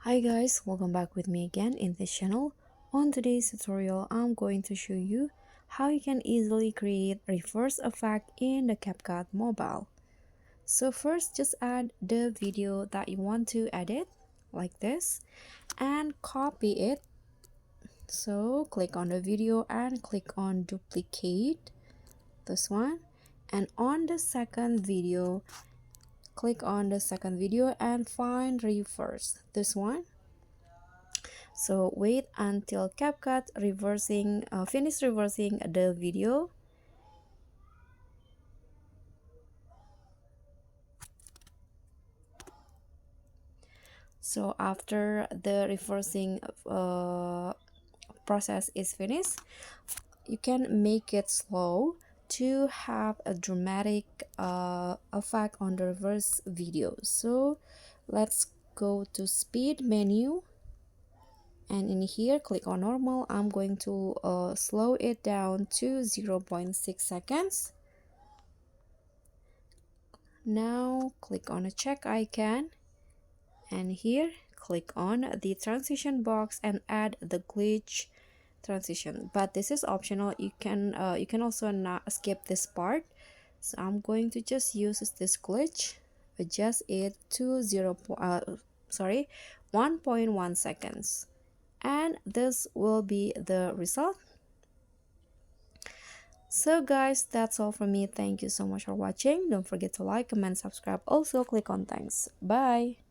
Hi guys, welcome back with me again in this channel. On today's tutorial, I'm going to show you how you can easily create reverse effect in the CapCut mobile. So first, just add the video that you want to edit like this and copy it. So click on the video and click on duplicate, this one, and on the second video, click on the second video and find reverse, this one. So wait until CapCut finish reversing the video. So after the reversing process is finished, you can make it slow to have a dramatic effect on the reverse video. So let's go to speed menu, and in here click on normal. I'm going to slow it down to 0.6 seconds. Now click on a check icon, and here click on the transition box and add the glitch transition, but this is optional. You can also not skip this part. So I'm going to just use this glitch, adjust it to 1.1 seconds, and this will be the result. So guys, that's all from me. Thank you so much for watching. Don't forget to like, comment, subscribe, also click on thanks. Bye.